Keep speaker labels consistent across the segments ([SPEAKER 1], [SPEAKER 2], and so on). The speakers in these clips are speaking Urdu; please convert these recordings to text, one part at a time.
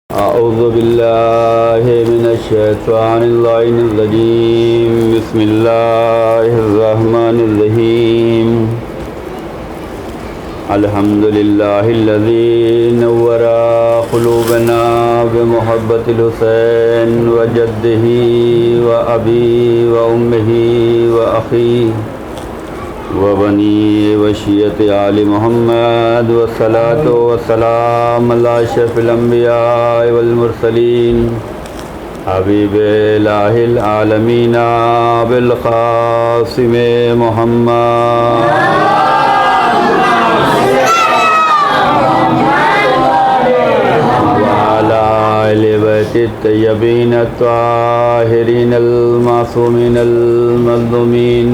[SPEAKER 1] أعوذ بالله من الشيطان اللعين الرجيم بسم الله الرحمن الرحيم الحمد لله الذي نور قلوبنا بمحبة الحسين وجده وأبي وأمه وأخيه وبني وشية آل محمد والصلاة والسلام على أشرف الأنبياء والمرسلين حبيب إله العالمين بالقاسم محمد وعلى آل بيت الطيبين الطاهرين المعصومين المظلومين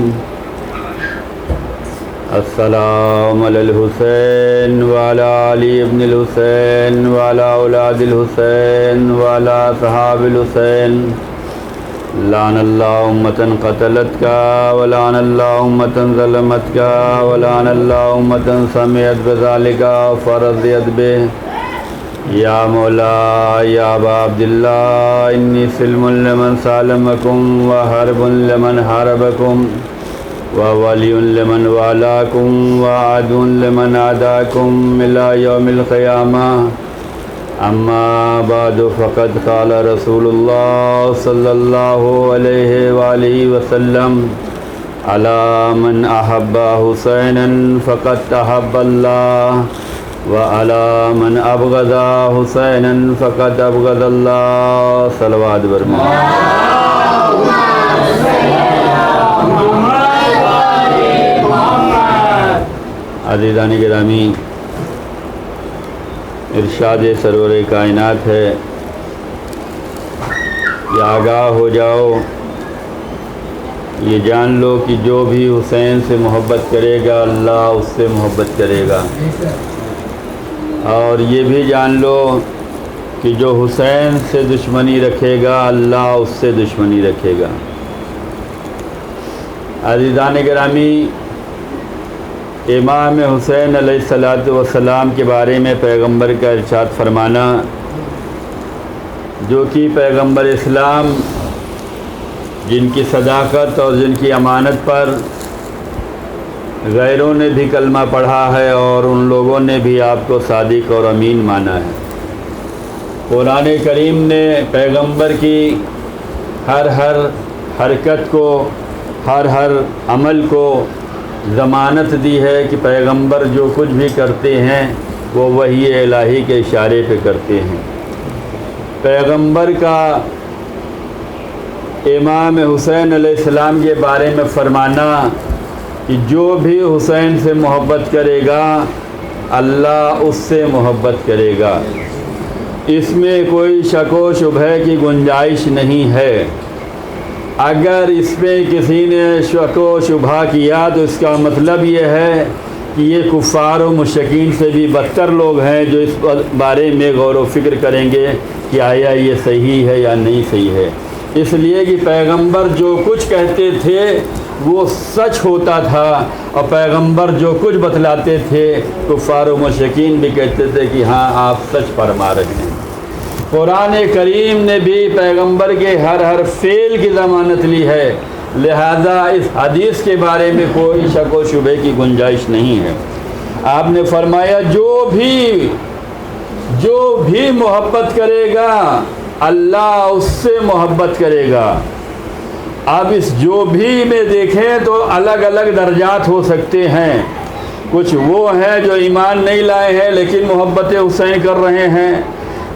[SPEAKER 1] السلام علی الحسین وعلی علی ابن الحسین وعلی اولاد الحسین وعلی اصحاب الحسین لعن اللہ امتا قتلتک ولعن اللہ امتا ظلمتک ولعن اللہ امتا سمعت بذالک فرضیت بہ یا مولا یا ابا عبداللہ انی سلم لمن سالمکم وحرب لمن حاربکم وولی لمن والاکم وعدو لمن عاداکم الى یوم القیامہ اما بعد فقد قال رسول اللہ صلی اللہ علیہ وآلہ وسلم علی من احب حسینا فقد احب اللہ وعلی من ابغض حسینا فقد ابغض اللہ صلوات بر محمد عزیزان گرامی، ارشاد سرور کائنات ہے کہ آگاہ ہو جاؤ، یہ جان لو کہ جو بھی حسین سے محبت کرے گا اللہ اس سے محبت کرے گا، اور یہ بھی جان لو کہ جو حسین سے دشمنی رکھے گا اللہ اس سے دشمنی رکھے گا۔ عزیزان گرامی، امام حسین علیہ السلام کے بارے میں پیغمبر کا ارشاد فرمانا، جو کہ پیغمبر اسلام جن کی صداقت اور جن کی امانت پر غیروں نے بھی کلمہ پڑھا ہے اور ان لوگوں نے بھی آپ کو صادق اور امین مانا ہے۔ قرآن کریم نے پیغمبر کی ہر حرکت کو، ہر عمل کو ضمانت دی ہے کہ پیغمبر جو کچھ بھی کرتے ہیں وہ وحی الہی کے اشارے پہ کرتے ہیں۔ پیغمبر کا امام حسین علیہ السلام کے بارے میں فرمانا کہ جو بھی حسین سے محبت کرے گا اللہ اس سے محبت کرے گا، اس میں کوئی شک و شبہ کی گنجائش نہیں ہے۔ اگر اس میں کسی نے شک و شبہ کیا تو اس کا مطلب یہ ہے کہ یہ کفار و مشرکین سے بھی بدتر لوگ ہیں، جو اس بارے میں غور و فکر کریں گے کہ آیا یہ صحیح ہے یا نہیں صحیح ہے۔ اس لیے کہ پیغمبر جو کچھ کہتے تھے وہ سچ ہوتا تھا، اور پیغمبر جو کچھ بتلاتے تھے کفار و مشرکین بھی کہتے تھے کہ ہاں آپ سچ فرما رہے ہیں۔ قرآن کریم نے بھی پیغمبر کے ہر فعل کی ضمانت لی ہے، لہذا اس حدیث کے بارے میں کوئی شک و شبہ کی گنجائش نہیں ہے۔ آپ نے فرمایا جو بھی محبت کرے گا اللہ اس سے محبت کرے گا۔ اب اس جو بھی میں دیکھیں تو الگ الگ درجات ہو سکتے ہیں۔ کچھ وہ ہیں جو ایمان نہیں لائے ہیں لیکن محبت حسین کر رہے ہیں،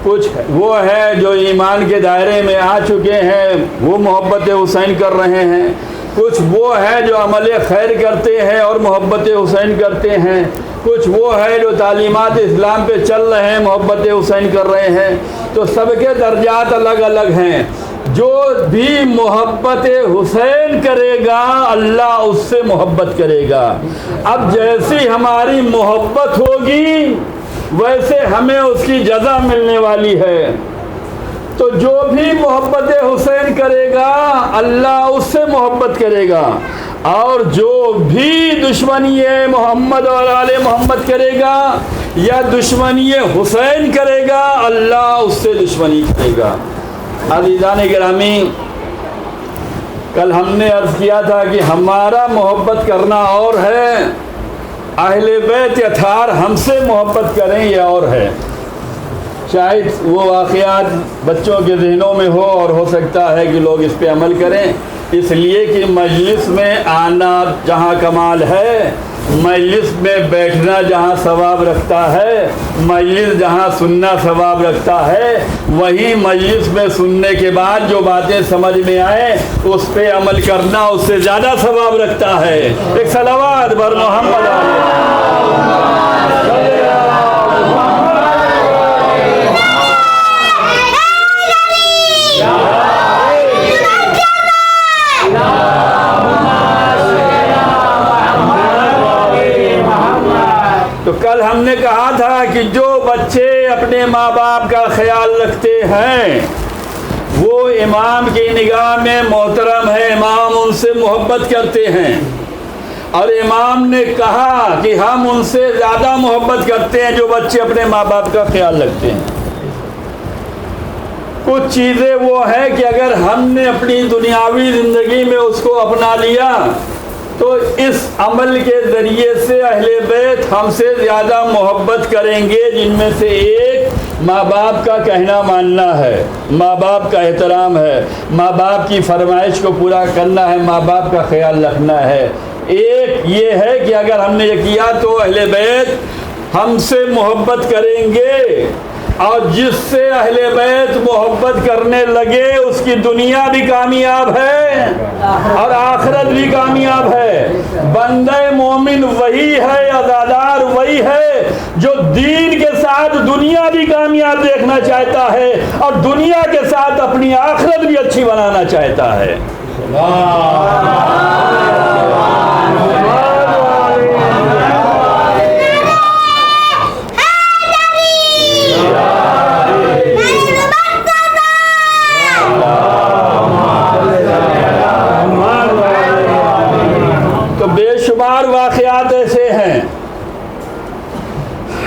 [SPEAKER 1] کچھ وہ ہے جو ایمان کے دائرے میں آ چکے ہیں وہ محبت حسین کر رہے ہیں، کچھ وہ ہے جو عمل خیر کرتے ہیں اور محبت حسین کرتے ہیں، کچھ وہ ہے جو تعلیمات اسلام پہ چل رہے ہیں محبت حسین کر رہے ہیں۔ تو سب کے درجات الگ الگ ہیں۔ جو بھی محبت حسین کرے گا اللہ اس سے محبت کرے گا۔ اب جیسی ہماری محبت ہوگی ویسے ہمیں اس کی جزا ملنے والی ہے۔ تو جو بھی محبت حسین کرے گا اللہ اس سے محبت کرے گا، اور جو بھی دشمنی محمد اور آل محمد کرے گا یا دشمنی حسین کرے گا اللہ اس سے دشمنی کرے گا۔ عزیزان گرامی، کل ہم نے عرض کیا تھا کہ ہمارا محبت کرنا اور ہے، اہل بیت اطہار ہم سے محبت کریں یہ اور ہے۔ شاید وہ واقعات بچوں کے ذہنوں میں ہو سکتا ہے کہ لوگ اس پہ عمل کریں، اس لیے کہ مجلس میں آنا جہاں کمال ہے، مجلس میں بیٹھنا جہاں ثواب رکھتا ہے، مجلس جہاں سننا ثواب رکھتا ہے، وہی مجلس میں سننے کے بعد جو باتیں سمجھ میں آئیں اس پہ عمل کرنا اس سے زیادہ ثواب رکھتا ہے۔ ایک صلوات بر محمد تو کل ہم نے کہا تھا کہ جو بچے اپنے ماں باپ کا خیال رکھتے ہیں وہ امام کی نگاہ میں محترم ہے، امام ان سے محبت کرتے ہیں، اور امام نے کہا کہ ہم ان سے زیادہ محبت کرتے ہیں جو بچے اپنے ماں باپ کا خیال رکھتے ہیں۔ کچھ چیزیں وہ ہیں کہ اگر ہم نے اپنی دنیاوی زندگی میں اس کو اپنا لیا تو اس عمل کے ذریعے سے اہل بیت ہم سے زیادہ محبت کریں گے، جن میں سے ایک ماں باپ کا کہنا ماننا ہے، ماں باپ کا احترام ہے، ماں باپ کی فرمائش کو پورا کرنا ہے، ماں باپ کا خیال رکھنا ہے۔ ایک یہ ہے کہ اگر ہم نے یہ کیا تو اہل بیت ہم سے محبت کریں گے، اور جس سے اہل بیت محبت کرنے لگے اس کی دنیا بھی کامیاب ہے اور آخرت بھی کامیاب ہے۔ بندہ مومن وہی ہے، عزادار وہی ہے جو دین کے ساتھ دنیا بھی کامیاب دیکھنا چاہتا ہے اور دنیا کے ساتھ اپنی آخرت بھی اچھی بنانا چاہتا ہے۔ واقعات ایسے ہیں،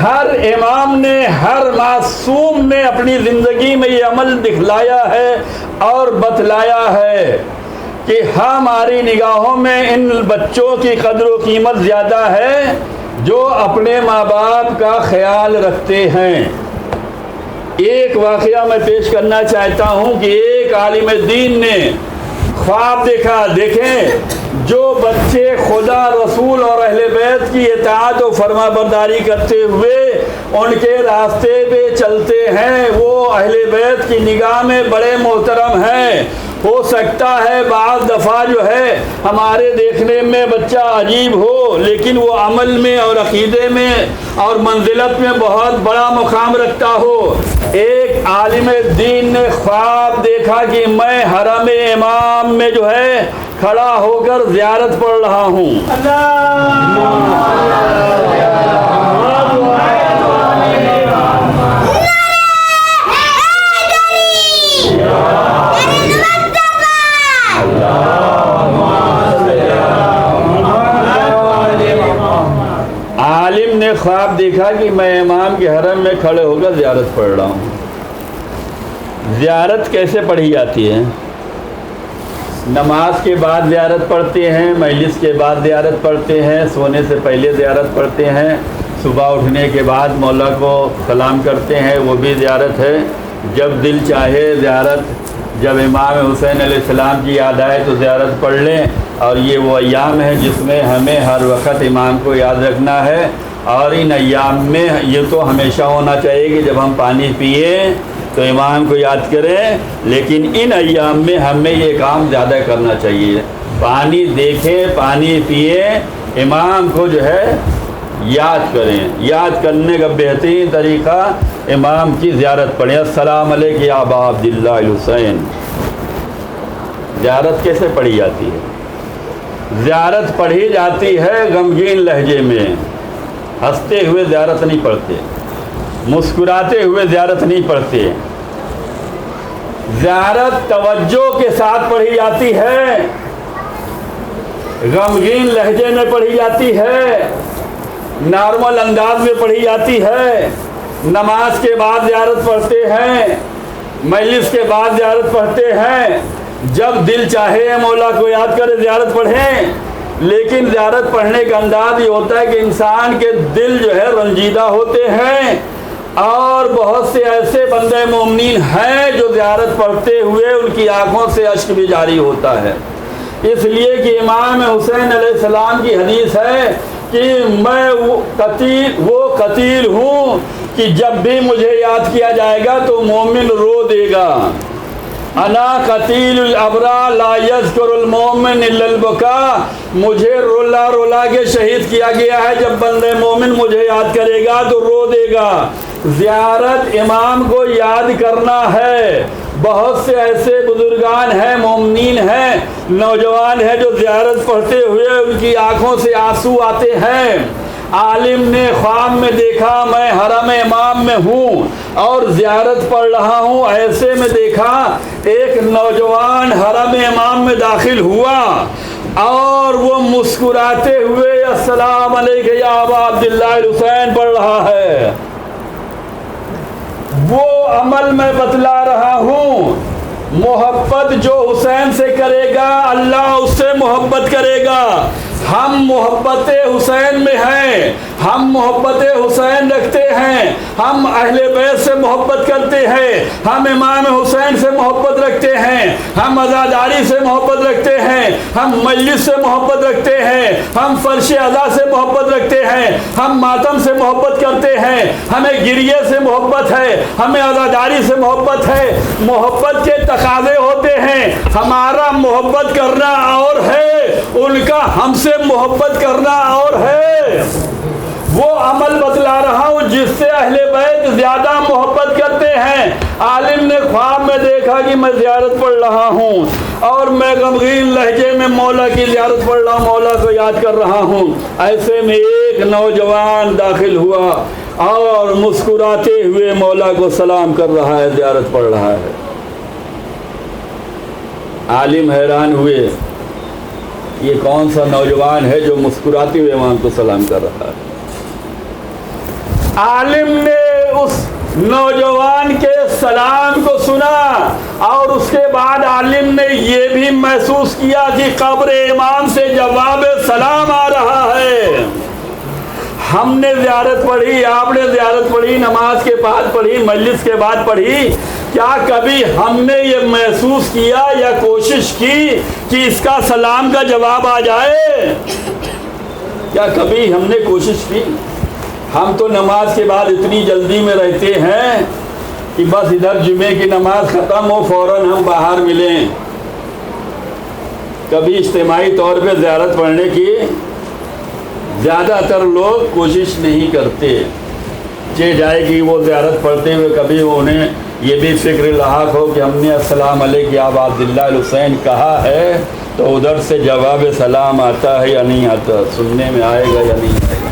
[SPEAKER 1] ہر امام نے، ہر معصوم نے اپنی زندگی میں یہ عمل دکھلایا ہے اور بتلایا ہے کہ ہماری نگاہوں میں ان بچوں کی قدر و قیمت زیادہ ہے جو اپنے ماں باپ کا خیال رکھتے ہیں۔ ایک واقعہ میں پیش کرنا چاہتا ہوں کہ ایک عالم دین نے خواب دیکھا۔ دیکھیں، جو بچے خدا، رسول اور اہل بیت کی اطاعت و فرما برداری کرتے ہوئے ان کے راستے پہ چلتے ہیں وہ اہل بیت کی نگاہ میں بڑے محترم ہیں۔ ہو سکتا ہے بعض دفعہ جو ہے ہمارے دیکھنے میں بچہ عجیب ہو لیکن وہ عمل میں اور عقیدے میں اور منزلت میں بہت بڑا مقام رکھتا ہو۔ ایک عالم دین نے خواب دیکھا کہ میں حرم امام میں جو ہے کھڑا ہو کر زیارت پڑھ رہا ہوں۔ عالم نے خواب دیکھا کہ میں امام کے حرم میں کھڑے ہو کر زیارت پڑھ رہا ہوں۔ زیارت کیسے پڑھی جاتی ہے؟ نماز کے بعد زیارت پڑھتے ہیں، مجلس کے بعد زیارت پڑھتے ہیں، سونے سے پہلے زیارت پڑھتے ہیں، صبح اٹھنے کے بعد مولا کو سلام کرتے ہیں، وہ بھی زیارت ہے۔ جب دل چاہے زیارت، جب امام حسین علیہ السلام کی یاد آئے تو زیارت پڑھ لیں، اور یہ وہ ایام ہیں جس میں ہمیں ہر وقت امام کو یاد رکھنا ہے۔ اور ان ایام میں یہ تو ہمیشہ ہونا چاہیے کہ جب ہم پانی پئیں تو امام کو یاد کریں، لیکن ان ایام میں ہمیں یہ کام زیادہ کرنا چاہیے۔ پانی دیکھیں، پانی پئیں، امام کو جو ہے یاد کریں۔ یاد کرنے کا بہترین طریقہ امام کی زیارت پڑھیں۔ السلام علیکم یا ابا عبداللہ الحسین۔ زیارت کیسے پڑھی جاتی ہے؟ زیارت پڑھی جاتی ہے غمگین لہجے میں، ہنستے ہوئے زیارت نہیں پڑھتے، مسکراتے ہوئے زیارت نہیں پڑھتے، زیارت توجہ کے ساتھ پڑھی جاتی ہے، غمگین لہجے میں پڑھی جاتی ہے، نارمل انداز میں پڑھی جاتی ہے۔ نماز کے بعد زیارت پڑھتے ہیں، مجلس کے بعد زیارت پڑھتے ہیں، جب دل چاہے مولا کو یاد کرے زیارت پڑھیں۔ لیکن زیارت پڑھنے کا انداز یہ ہوتا ہے کہ انسان کے دل جو ہے رنجیدہ ہوتے ہیں، اور بہت سے ایسے بندے مومنین ہیں جو زیارت پڑھتے ہوئے ان کی آنکھوں سے اشک بھی جاری ہوتا ہے۔ اس لیے کہ امام حسین علیہ السلام کی حدیث ہے کہ میں وہ قتیل ہوں کہ جب بھی مجھے یاد کیا جائے گا تو مومن رو دے گا۔ انا قتیل الابرار لا یذکر المؤمن الا البکا، مجھے رولا رولا کے شہید کیا گیا ہے، جب بندے مومن مجھے یاد کرے گا تو رو دے گا۔ زیارت امام کو یاد کرنا ہے۔ بہت سے ایسے بزرگان ہیں، مومنین ہیں، نوجوان ہیں جو زیارت پڑھتے ہوئے ان کی آنکھوں سے آنسو آتے ہیں۔ عالم نے خواب میں دیکھا میں حرم امام میں ہوں اور زیارت پڑھ رہا ہوں، ایسے میں دیکھا ایک نوجوان حرم امام میں داخل ہوا اور وہ مسکراتے ہوئے السلام علیکم یا ابا عبداللہ الحسین پڑھ رہا ہے۔ وہ عمل میں بتلا رہا ہوں، محبت جو حسین سے کرے گا اللہ اس سے محبت کرے گا۔ ہم محبت حسین میں ہیں، ہم محبت حسین رکھتے ہیں، ہم اہل بیت سے محبت کرتے ہیں، ہم امام حسین سے محبت رکھتے ہیں، ہم عزاداری سے محبت رکھتے ہیں، ہم مجلس سے محبت رکھتے ہیں، ہم فرش عزا سے محبت رکھتے ہیں، ہم ماتم سے محبت کرتے ہیں، ہمیں گریے سے محبت ہے، ہمیں عزاداری سے محبت ہے۔ محبت کے تقاضے ہوتے ہیں، ہمارا محبت کرنا اور ہے، ان کا ہم سے محبت کرنا اور ہے۔ وہ عمل بتلا رہا ہوں جس سے اہل بیت زیادہ محبت کرتے ہیں۔ عالم نے خواب میں دیکھا کہ میں زیارت پڑھ رہا ہوں اور میں غمگین لہجے میں مولا کی زیارت پڑھ رہا ہوں، مولا کو یاد کر رہا ہوں۔ ایسے میں ایک نوجوان داخل ہوا اور مسکراتے ہوئے مولا کو سلام کر رہا ہے، زیارت پڑھ رہا ہے۔ عالم حیران ہوئے، یہ کون سا نوجوان ہے جو مسکراتے ہوئے امام کو سلام کر رہا ہے؟ عالم نے اس نوجوان کے سلام کو سنا اور اس کے بعد عالم نے یہ بھی محسوس کیا کہ قبر امام سے جواب سلام آ رہا ہے۔ ہم نے زیارت پڑھی، آپ نے زیارت پڑھی، نماز کے بعد پڑھی، مجلس کے بعد پڑھی، کیا کبھی ہم نے یہ محسوس کیا یا کوشش کی کہ اس کا سلام کا جواب آ جائے؟ کیا کبھی ہم نے کوشش کی؟ ہم تو نماز کے بعد اتنی جلدی میں رہتے ہیں کہ بس ادھر جمعے کی نماز ختم ہو فوراً ہم باہر ملیں۔ کبھی اجتماعی طور پہ زیارت پڑھنے کی زیادہ تر لوگ کوشش نہیں کرتے۔ جائے گی وہ زیارت پڑھتے ہوئے کبھی انہیں یہ بھی فکر لاحق ہو کہ ہم نے السلام علیکم یا ابا عبداللہ الحسین کہا ہے تو ادھر سے جواب سلام آتا ہے یا نہیں آتا، سننے میں آئے گا یا نہیں آئے گا۔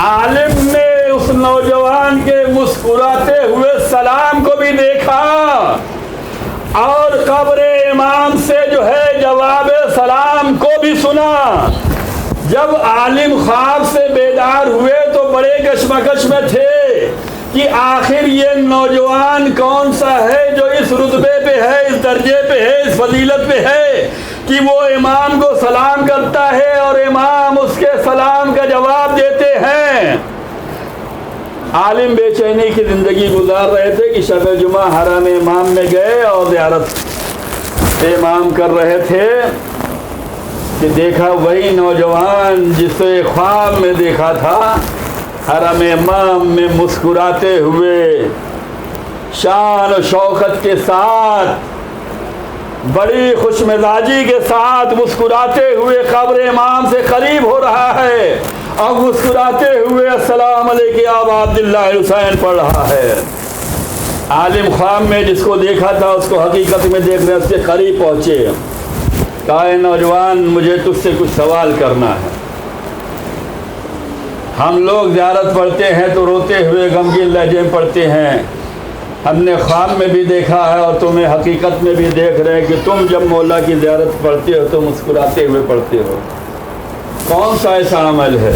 [SPEAKER 1] عالم نے اس نوجوان کے مسکراتے ہوئے سلام کو بھی دیکھا اور قبر امام سے جو ہے جواب سلام کو بھی سنا۔ جب عالم خواب سے بیدار ہوئے تو بڑے کشمکش میں تھے کہ آخر یہ نوجوان کون سا ہے جو اس رتبے پہ ہے، اس درجے پہ ہے، اس فضیلت پہ ہے کہ وہ امام کو سلام کرتا ہے اور امام اس کے سلام کا جواب دیتے ہیں۔ عالم بے چینی کی زندگی گزار رہے تھے کہ شب جمعہ حرم امام میں گئے اور زیارت امام کر رہے تھے کہ دیکھا وہی نوجوان جسے خواب میں دیکھا تھا حرم امام میں مسکراتے ہوئے، شان و شوکت کے ساتھ، بڑی خوش مزاجی کے ساتھ مسکراتے ہوئے قبر امام سے قریب ہو رہا ہے اور مسکراتے ہوئے السلام علیکم یا ابا عبداللہ الحسین پڑھ رہا ہے۔ عالم خواب میں جس کو دیکھا تھا اس کو حقیقت میں دیکھ رہے، اس کے قریب پہنچے، کہا اے نوجوان مجھے تجھ سے کچھ سوال کرنا ہے۔ ہم لوگ زیارت پڑھتے ہیں تو روتے ہوئے غمگین لہجے میں پڑھتے ہیں، ہم نے خواب میں بھی دیکھا ہے اور تمہیں حقیقت میں بھی دیکھ رہے ہیں کہ تم جب مولا کی زیارت پڑھتے ہو تو مسکراتے ہوئے پڑھتے ہو۔ کون سا ایسا عمل ہے؟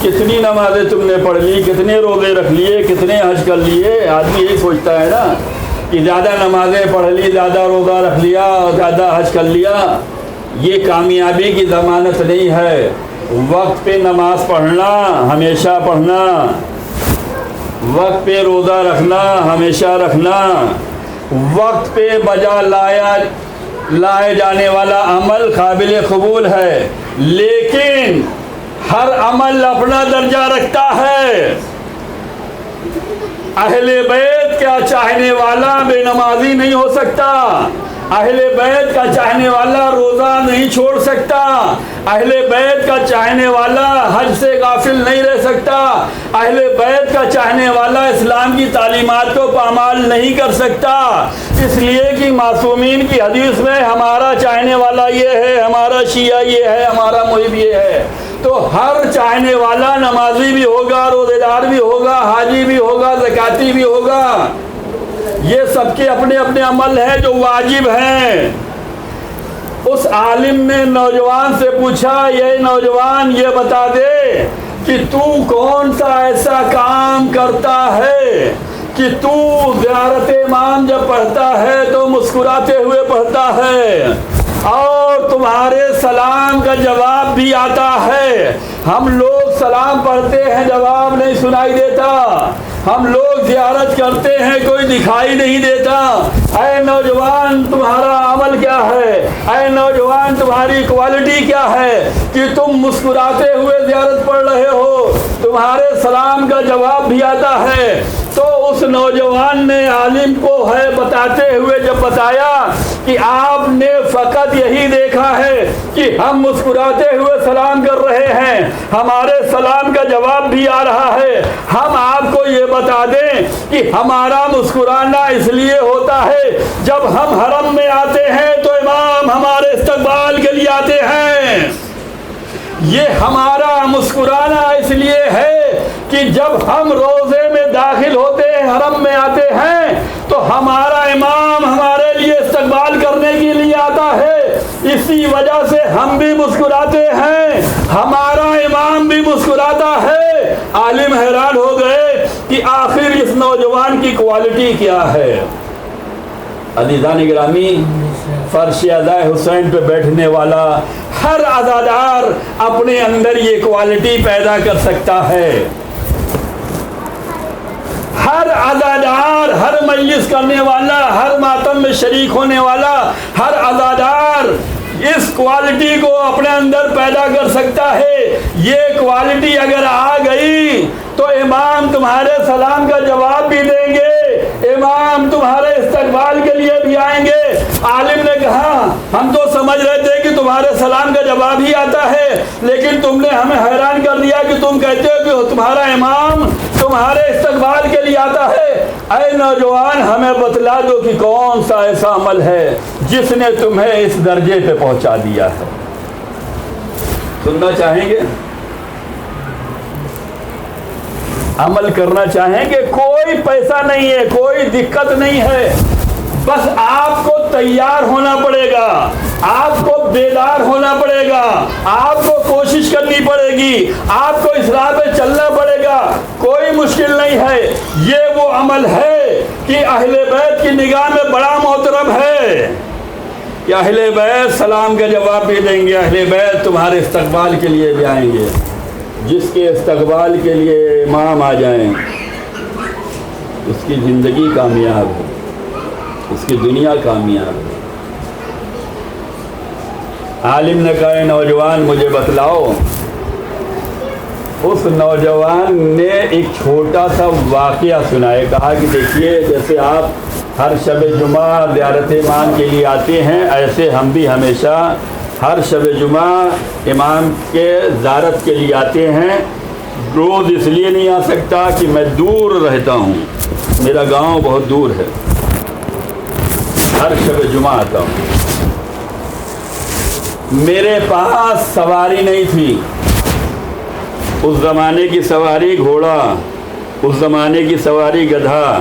[SPEAKER 1] کتنی نمازیں تم نے پڑھ لی، کتنے روزے رکھ لیے، کتنے حج کر لیے؟ آدمی یہی سوچتا ہے نا کہ زیادہ نمازیں پڑھ لی، زیادہ روزہ رکھ لیا، زیادہ حج کر لیا، یہ کامیابی کی ضمانت نہیں ہے۔ وقت پہ نماز پڑھنا، ہمیشہ پڑھنا، وقت پہ روزہ رکھنا، ہمیشہ رکھنا، وقت پہ بجا لائے جانے والا عمل قابل قبول ہے، لیکن ہر عمل اپنا درجہ رکھتا ہے۔ اہل بیت کا چاہنے والا بے نمازی نہیں ہو سکتا، اہل بیت کا چاہنے والا روزہ نہیں چھوڑ سکتا، اہل بیت کا چاہنے والا حج سے غافل نہیں رہ سکتا، اہل بیت کا چاہنے والا اسلام کی تعلیمات کو پامال نہیں کر سکتا، اس لیے کہ معصومین کی حدیث میں ہمارا چاہنے والا یہ ہے، ہمارا شیعہ یہ ہے، ہمارا محب یہ ہے۔ تو ہر چاہنے والا نمازی بھی ہوگا، روزے دار بھی ہوگا، حاجی بھی ہوگا، زکاتی بھی ہوگا، یہ سب کے اپنے اپنے عمل ہیں جو واجب ہیں۔ اس عالم نے نوجوان سے پوچھا، یہ نوجوان یہ بتا دے کہ تو کون سا ایسا کام کرتا ہے کہ تو زیارت امام جب پڑھتا ہے تو مسکراتے ہوئے پڑھتا ہے اور تمہارے سلام کا جواب بھی آتا ہے؟ ہم لوگ سلام پڑھتے ہیں، جواب نہیں سنائی دیتا، ہم لوگ زیارت کرتے ہیں، کوئی دکھائی نہیں دیتا۔ اے نوجوان تمہارا عمل کیا ہے؟ اے نوجوان تمہاری کوالٹی کیا ہے کہ تم مسکراتے ہوئے زیارت پڑھ رہے ہو، تمہارے سلام کا جواب بھی آتا ہے؟ تو اس نوجوان نے عالم کو ہے بتاتے ہوئے جب بتایا کہ آپ نے فقط یہی دیکھا ہے کہ ہم مسکراتے ہوئے سلام کر رہے ہیں، ہمارے سلام کا جواب بھی آ رہا ہے، ہم آپ کو یہ بتا دیں کہ ہمارا مسکرانا اس لیے ہوتا ہے جب ہم حرم میں آتے ہیں تو امام ہمارے استقبال کے لیے آتے ہیں۔ یہ ہمارا مسکرانا اس لیے ہے کہ جب ہم روزے میں داخل ہوتے ہیں، حرم میں آتے ہیں، تو ہمارا امام ہمارے لیے استقبال کرنے کے لیے آتا ہے، اسی وجہ سے ہم بھی مسکراتے ہیں، ہمارا امام بھی مسکراتا ہے۔ عالم حیران ہو گئے کہ آخر اس نوجوان کی کوالٹی کیا ہے۔ عزیزان گرامی، فرش عزائے حسین پہ بیٹھنے والا ہر عزادار اپنے اندر یہ کوالٹی پیدا کر سکتا ہے۔ ہر عزادار، ہر مجلس کرنے والا، ہر ماتم میں شریک ہونے والا، ہر عزادار اس کوالٹی کو اپنے اندر پیدا کر سکتا ہے۔ یہ کوالٹی اگر آ گئی تو امام تمہارے سلام کا جواب بھی دیں گے، امام تمہارے استقبال کے لیے بھی آئیں گے۔ عالم نے کہا ہم تو سمجھ رہے تھے کہ تمہارے سلام کا جواب ہی آتا ہے، لیکن تم نے ہمیں حیران کر دیا کہ تم کہتے ہو کہ تمہارا امام تمہارے استقبال کے لیے آتا ہے۔ اے نوجوان ہمیں بتلا دو کہ کون سا ایسا عمل ہے جس نے تمہیں اس درجے پہ پہنچا دیا ہے۔ سننا چاہیں گے؟ عمل کرنا چاہیں گے؟ کوئی پیسہ نہیں ہے، کوئی دقت نہیں ہے، بس آپ کو تیار ہونا پڑے گا، آپ کو بیدار ہونا پڑے گا، آپ کو کوشش کرنی پڑے گی، آپ کو اس راہ پہ چلنا پڑے گا، کوئی مشکل نہیں ہے۔ یہ وہ عمل ہے کہ اہل بیت کی نگاہ میں بڑا محترم ہے کہ اہل بیت سلام کا جواب بھی دیں گے، اہل بیت تمہارے استقبال کے لیے بھی آئیں گے۔ جس کے استقبال کے لیے امام آ جائیں اس کی زندگی کامیاب ہے، اس کی دنیا کامیاب ہے۔ عالم نے کہا نوجوان مجھے بتلاؤ۔ اس نوجوان نے ایک چھوٹا سا واقعہ سنایا، کہا کہ دیکھیے جیسے آپ ہر شب جمعہ زیارت امام کے لیے آتے ہیں، ایسے ہم بھی ہمیشہ ہر شب جمعہ امام کے زیارت کے لیے آتے ہیں۔ روز اس لیے نہیں آ سکتا کہ میں دور رہتا ہوں، میرا گاؤں بہت دور ہے، ہر شب جمعہ آتا ہوں۔ میرے پاس سواری نہیں تھی، اس زمانے کی سواری گھوڑا، اس زمانے کی سواری گدھا،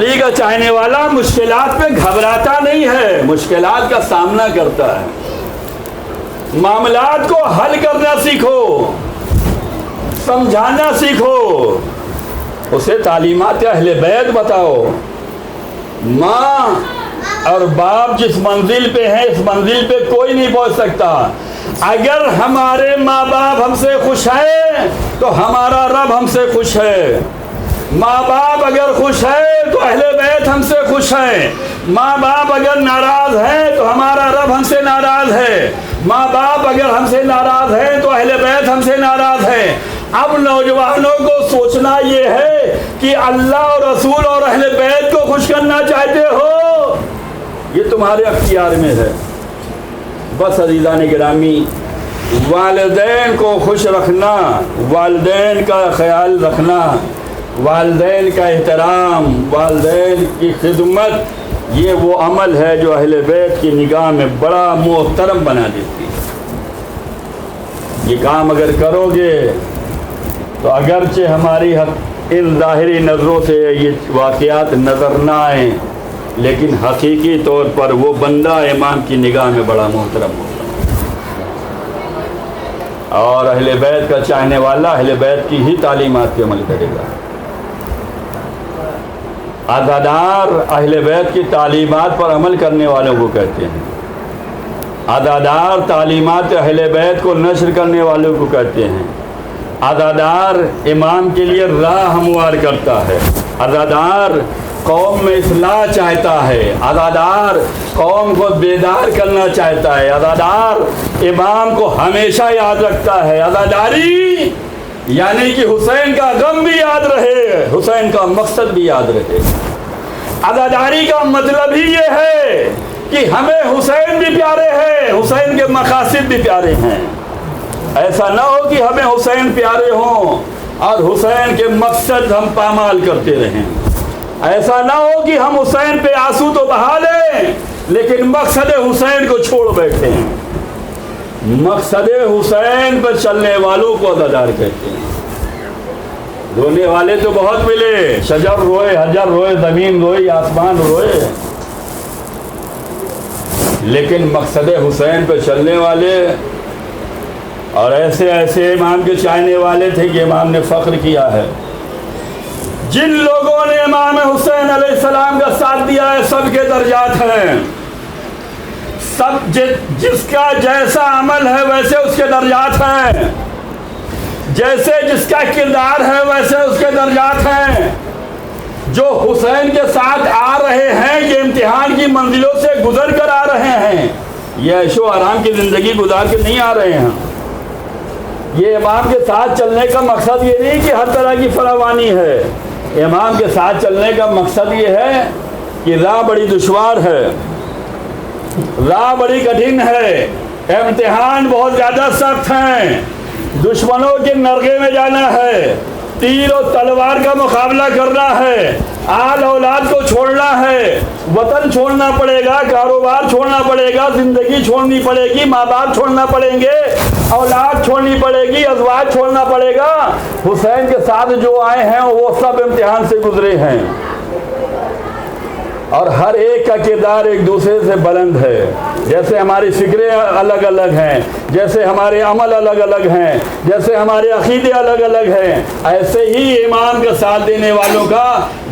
[SPEAKER 1] علی کا چاہنے والا مشکلات پہ گھبراتا نہیں ہے، مشکلات کا سامنا کرتا ہے۔ معاملات کو حل کرنا سیکھو، سمجھانا سیکھو، اسے تعلیمات اہل بیت بتاؤ۔ ماں اور باپ جس منزل پہ ہیں اس منزل پہ کوئی نہیں پہنچ سکتا۔ اگر ہمارے ماں باپ ہم سے خوش ہیں تو ہمارا رب ہم سے خوش ہے۔ ماں باپ اگر خوش ہے تو اہل بیت ہم سے خوش ہیں۔ ماں باپ اگر ناراض ہیں تو ہمارا رب ہم سے ناراض ہے۔ ماں باپ اگر ہم سے ناراض ہیں تو اہل بیت ہم سے ناراض ہے۔ اب نوجوانوں کو سوچنا یہ ہے کہ اللہ اور رسول اور اہل بیت کو خوش کرنا چاہتے ہو، یہ تمہارے اختیار میں ہے۔ بس عزیزان گرامی، والدین کو خوش رکھنا، والدین کا خیال رکھنا، والدین کا احترام، والدین کی خدمت، یہ وہ عمل ہے جو اہل بیت کی نگاہ میں بڑا محترم بنا دیتی ہے۔ یہ کام اگر کرو گے تو اگرچہ ہماری ان ظاہری نظروں سے یہ واقعات نظر نہ آئیں، لیکن حقیقی طور پر وہ بندہ امام کی نگاہ میں بڑا محترم ہوتا ہے، اور اہل بیت کا چاہنے والا اہل بیت کی ہی تعلیمات پہ عمل کرے گا۔ عزادار اہل بیت کی تعلیمات پر عمل کرنے والوں کو کہتے ہیں، عزادار تعلیمات اہل بیت کو نشر کرنے والوں کو کہتے ہیں، عزادار امام کے لیے راہ ہموار کرتا ہے، عزادار قوم میں اصلاح چاہتا ہے، عزادار قوم کو بیدار کرنا چاہتا ہے، عزادار امام کو ہمیشہ یاد رکھتا ہے۔ عزاداری یعنی کہ حسین کا غم بھی یاد رہے، حسین کا مقصد بھی یاد رہے۔ عزاداری کا مطلب ہی یہ ہے کہ ہمیں حسین بھی پیارے ہیں، حسین کے مقاصد بھی پیارے ہیں۔ ایسا نہ ہو کہ ہمیں حسین پیارے ہوں اور حسین کے مقصد ہم پامال کرتے رہیں۔ ایسا نہ ہو کہ ہم حسین پہ آنسو تو بہا لیں لیکن مقصد حسین کو چھوڑ بیٹھے ہیں۔ مقصد حسین پر چلنے والوں کو عزادار کہتے ہیں۔ رونے والے تو بہت ملے، شجر روئے، حجر روئے، زمین روئی، آسمان روئے، لیکن مقصد حسین پہ چلنے والے اور ایسے ایسے امام کے چاہنے والے تھے کہ امام نے فخر کیا ہے۔ جن لوگوں نے امام حسین علیہ السلام کا ساتھ دیا ہے سب کے درجات ہیں، سب جس کا جیسا عمل ہے ویسے اس کے درجات ہیں، جیسے جس کا کردار ہے ویسے اس کے درجات ہیں۔ جو حسین کے ساتھ آ رہے ہیں یہ امتحان کی منزلوں سے گزر کر آ رہے ہیں، یہ عیش و آرام کی زندگی گزار کے نہیں آ رہے ہیں۔ یہ امام کے ساتھ چلنے کا مقصد یہ نہیں کہ ہر طرح کی فراوانی ہے، امام کے ساتھ چلنے کا مقصد یہ ہے کہ راہ بڑی دشوار ہے، راہ بڑی کٹھن ہے، امتحان بہت زیادہ سخت ہیں، دشمنوں کے نرغے میں جانا ہے، تیر و تلوار کا مقابلہ کرنا ہے، آل اولاد کو چھوڑنا ہے، وطن چھوڑنا پڑے گا، کاروبار چھوڑنا پڑے گا، زندگی چھوڑنی پڑے گی، ماں باپ چھوڑنا پڑیں گے، اولاد چھوڑنی پڑے گی، ازواج چھوڑنا پڑے گا۔ حسین کے ساتھ جو آئے ہیں وہ سب امتحان سے گزرے ہیں، اور ہر ایک کا کردار ایک دوسرے سے بلند ہے۔ جیسے ہماری فکریں الگ الگ ہیں، جیسے ہمارے عمل الگ الگ ہیں، جیسے ہمارے عقیدے الگ الگ ہیں، ایسے ہی امام کا ساتھ دینے والوں کا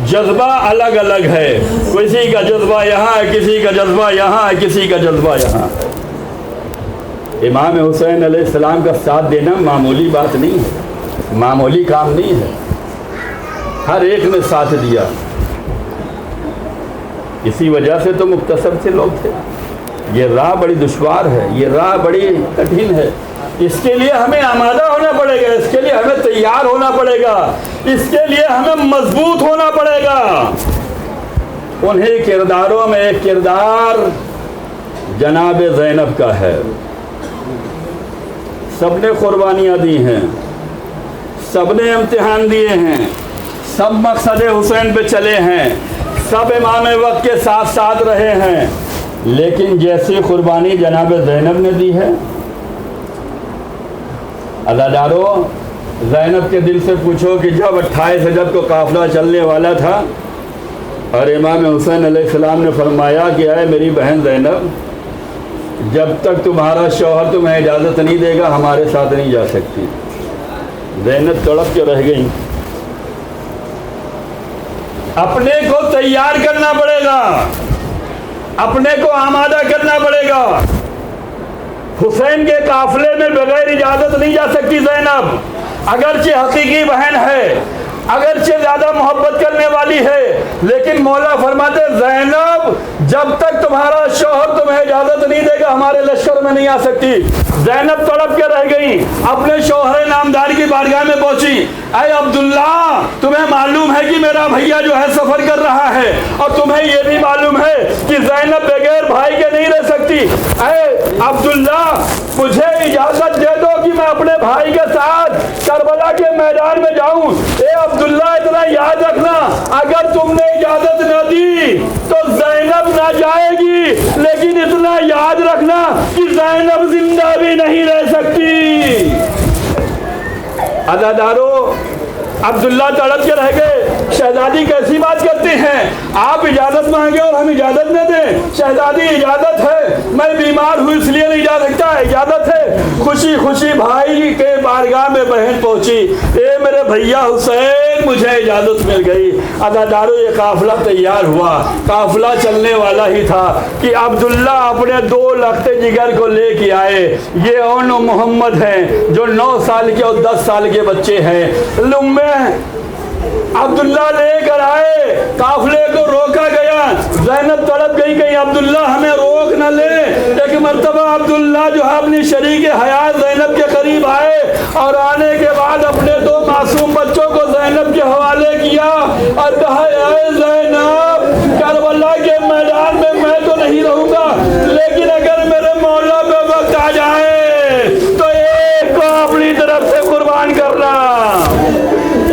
[SPEAKER 1] جذبہ الگ الگ ہے۔ کسی کا جذبہ یہاں ہے، کسی کا جذبہ یہاں ہے، کسی کا جذبہ یہاں ہے۔ امام حسین علیہ السلام کا ساتھ دینا معمولی بات نہیں ہے، معمولی کام نہیں ہے، ہر ایک نے ساتھ دیا۔ اسی وجہ سے تو مختصر سے لوگ تھے۔ یہ راہ بڑی دشوار ہے، یہ راہ بڑی کٹھن ہے، اس کے لیے ہمیں آمادہ ہونا پڑے گا، اس کے لیے ہمیں تیار ہونا پڑے گا، اس کے لیے ہمیں مضبوط ہونا پڑے گا۔ انہیں کرداروں میں ایک کردار جناب زینب کا ہے۔ سب نے قربانیاں دی ہیں، سب نے امتحان دیے ہیں، سب مقصد حسین پہ چلے ہیں، سب امام وقت کے ساتھ ساتھ رہے ہیں، لیکن جیسی قربانی جناب زینب نے دی ہے، عزادارو زینب کے دل سے پوچھو کہ جب 28 رجب کو قافلہ چلنے والا تھا اور امام حسین علیہ السلام نے فرمایا کہ اے میری بہن زینب، جب تک تمہارا شوہر تمہیں اجازت نہیں دے گا ہمارے ساتھ نہیں جا سکتی۔ زینب تڑپ کے رہ گئی۔ اپنے کو تیار کرنا پڑے گا، اپنے کو آمادہ کرنا پڑے گا۔ حسین کے قافلے میں بغیر اجازت نہیں جا سکتی زینب، اگرچہ حقیقی بہن ہے، اگرچہ زیادہ محبت کرنے والی ہے، لیکن مولا فرماتے زینب جب تک تمہارا شوہر تمہیں اجازت نہیں دے گا ہمارے لشکر میں نہیں آ سکتی۔ زینب تڑپ کے رہ گئی، اپنے شوہر نامدار کی بارگاہ میں پہنچی۔ اے عبداللہ، تمہیں معلوم ہے کہ میرا بھیا جو ہے سفر کر رہا ہے، اور تمہیں یہ بھی معلوم ہے کہ زینب بغیر بھائی کے نہیں رہ سکتی۔ اے عبداللہ، مجھے اجازت دے دو کہ میں اپنے بھائی کے ساتھ کربلا کے میدان میں جاؤں۔ اے عبداللہ، اتنا یاد رکھنا، اگر تم نے اجازت نہ دی تو زینب نہ جائے گی، لیکن اتنا یاد رکھنا کہ زینب زندہ بھی نہیں رہ سکتی۔ عزادارو، عبداللہ تڑپ کے رہ گئے۔ شہزادی کیسی بات کرتے ہیں، آپ اجازت مانگے اور ہم اجازت نہ دیں؟ شہزادی اجازت ہے، میں بیمار ہوں اس لیے نہیں جا سکتا، اجازت ہے۔ خوشی خوشی بھائی کے بارگاہ میں بہن پہنچی، اے میرے بھیا حسین، مجھے اجازت مل گئی۔ عزادارو، یہ قافلہ تیار ہوا، قافلہ چلنے والا ہی تھا کہ عبداللہ اپنے 2 لخت جگر کو لے کے آئے۔ یہ اون و محمد ہیں جو 9 سال کے اور 10 سال کے بچے ہیں۔ لمبے عبداللہ لے کر آئے، قافلے کو روکا گیا۔ زینب تڑپ گئی، کہیں عبداللہ ہمیں روک نہ لے۔ ایک مرتبہ عبداللہ جو ہے اپنی شریک حیات زینب کے قریب آئے، اور آنے کے بعد اپنے 2 معصوم بچوں کو زینب کے حوالے کیا اور کہا اے زینب، کربلا کے میدان میں تو نہیں رہوں گا، لیکن اگر میرے مولا پہ وقت آ جائے تو ایک کو اپنی طرف سے قربان کرنا،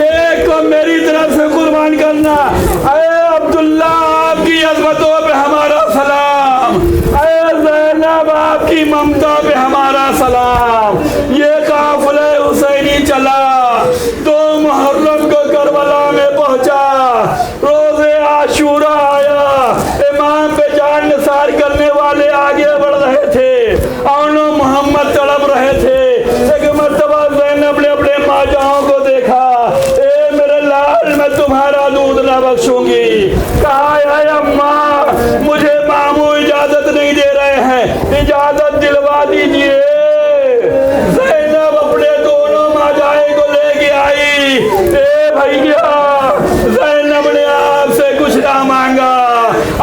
[SPEAKER 1] ایک کو میری طرف سے قربان کرنا۔ اے عبداللہ، آپ کی عظمتوں پہ ہمارا سلام، اے زینب آپ کی ممتا پہ ہمارا سلام۔ یہ قافلہ حسینی چلا، 2 محرم کو کربلا میں پہنچا، روز عاشورہ آیا، امام پہ جان نثار کرنے والے آگے بڑھ رہے تھے، اون و محمد تڑپ رہے تھے۔ ایک مرتبہ زینب نے اپنے ماں جاؤں کو دیکھا، اے میرے لال، میں تمہارا دودھ نہ بخشوں گی۔ کہا اے اماں، مجھے ماموں اجازت نہیں دے رہے ہیں، اجازت دلوا دیجئے۔ زینب اپنے دونوں ماجائے کو لے کے آئی۔ اے بھیا، زینب نے آپ سے کچھ نہ مانگا،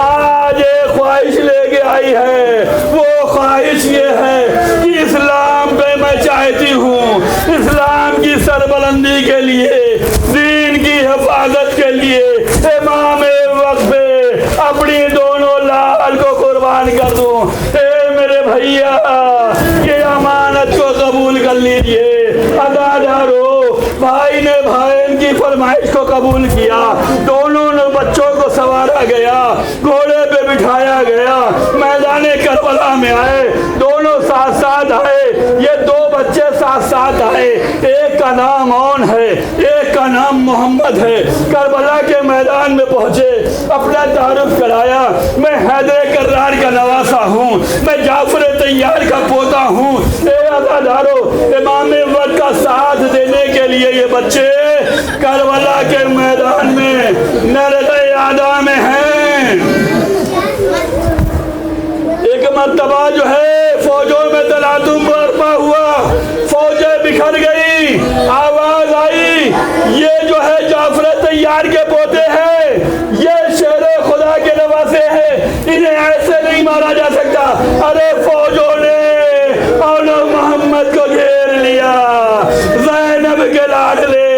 [SPEAKER 1] آج ایک خواہش لے کے آئی ہے۔ وہ خواہش یہ ہے کہ اسلام پہ میں چاہتی ہوں، اسلام کی سربلندی کے لیے، دین کی حفاظت کے لیے امام وقت پہ اپنی دونوں لال کو قربان کر دوں۔ اے میرے بھیا، یہ امانت کو قبول کر لیجئے۔ عزادارو، بھائی نے بھائی کی فرمائش کو قبول کیا، دونوں بچوں کو سوارا گیا، گھوڑے پہ بٹھایا گیا، میدان کربلا میں آئے، دونوں ساتھ ساتھ آئے، یہ 2 بچے ساتھ ساتھ آئے، ایک کا نام اون ہے، ایک کا نام محمد ہے۔ کربلا کے میدان میں پہنچے، اپنا تعارف کرایا، میں حیدر کرار کا نواسا ہوں، میں جعفر طیار کا پوتا ہوں۔ اے عزادارو، امام وقت کا ساتھ دینے کے لیے یہ بچے کربلا کے میدان میں نرد اعداء میں ہیں۔ ایک مرتبہ جو ہے فوجوں میں تلاطم برپا ہوا، فوجیں بکھر گئی، آواز آئی یہ جو ہے جعفر طیار کے پوتے ہیں، یہ شیر خدا کے نواسے ہیں، انہیں ایسے نہیں مارا جا سکتا۔ ارے فوجوں نے اون محمد کو گھیر لیا، زینب کے لاڈلے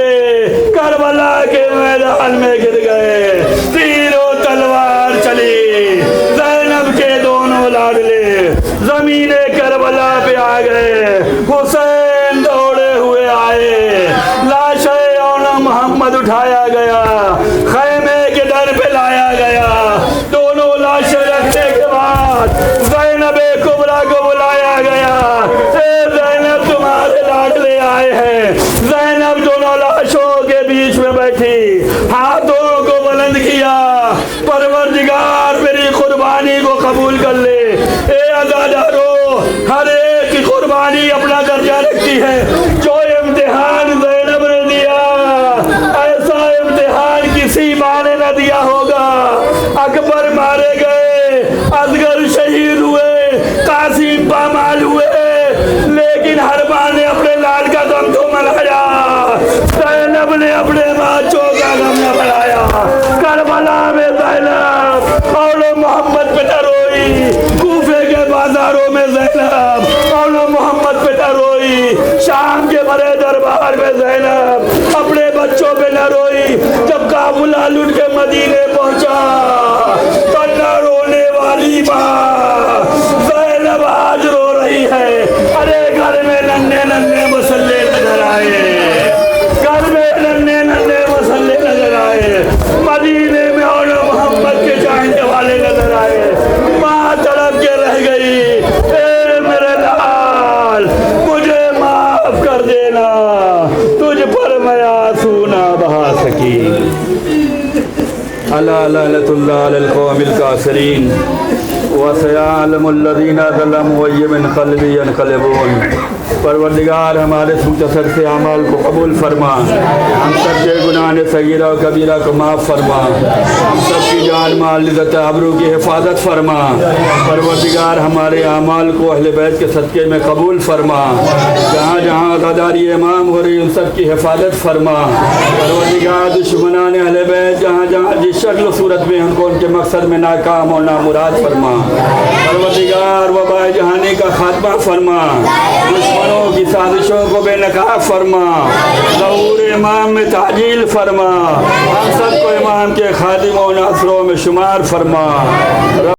[SPEAKER 1] کربلا کے میدان میں گر گئے، تیر و تلوار چلی، زینب کے دونوں لاڈلے زمین کربلا پہ آ گئے۔ حسین دوڑے ہوئے آئے، لاش اون محمد اٹھایا گیا، خیمے کے در پہ لایا گیا، دونوں لاشیں رکھنے کے بعد زینب کبریٰ کو بلایا گیا۔ اے زینب، تمہارے لاڈلے آئے ہیں۔ زینب دونوں لاشوں کے بیچ میں بیٹھی، ہاتھوں کو بلند کیا، پروردگار میری قربانی کو قبول کر لے۔ اے عزادارو، ہر ایک کی قربانی اپنا درجہ رکھتی ہے۔ جو امتحان زینب نے دیا، ایسا امتحان کسی ماں نے نہ دیا ہوگا۔ اکبر مارے گئے، اصغر شہید ہوئے، قاسم پامال ہوئے، لیکن ہر ماں نے اپنے لال کا غم تو منایا۔ زینب نے اپنے بچوں کا غم نہ منایا۔ کربلا میں زینب اور محمد پہ روئی، کوفے کے بازاروں میں زینب اور محمد پہ روئی، شام کے بڑے دربار میں زینب اپنے بچوں پہ نہ روئی۔ جب قافلہ لٹ کے مدینے پہنچا تو نہ رونے والی ماں زینب آج رو رہی ہے۔ ارے گھر میں ننھے ننھے مسلے نظر آئے، گھر میں ننھے ننھے مسلے نظر آئے، مدینے میں اور محمد کے چاہنے والے نظر آئے۔ ماں تڑپ کے رہ گئی، اے میرے لال مجھے معاف کر دینا، تجھ پر میں آنسو نہ بہا سکی۔ الا لعنۃ اللہ علی القوم الکافرین وسیعلم الذین ظلموا ای منقلب ینقلبون۔ پروردگار ہمارے مختصر سے اعمال کو قبول فرما، ہم سب کے گناہ صغیرہ و کبیرہ کو معاف فرما، ہم سب کی جان مال عزت آبرو کی حفاظت فرما۔ پروردگار ہمارے اعمال کو اہل بیت کے صدقے میں قبول فرما، جہاں جہاں غداری امام ہو رہی ان سب کی حفاظت فرما۔ پروردگار دشمنان اہل بیت جہاں جہاں جس شکل و صورت میں ان کو ان کے مقصد میں ناکام اور نامراد فرما۔ پروردگار وبا جہانی کا خاتمہ فرما، دشمنوں کی سازشوں کو بے نقاب فرما، ظہور امام میں تعجیل فرما، ہم سب کو امام کے خادموں و ناصروں میں شمار فرما۔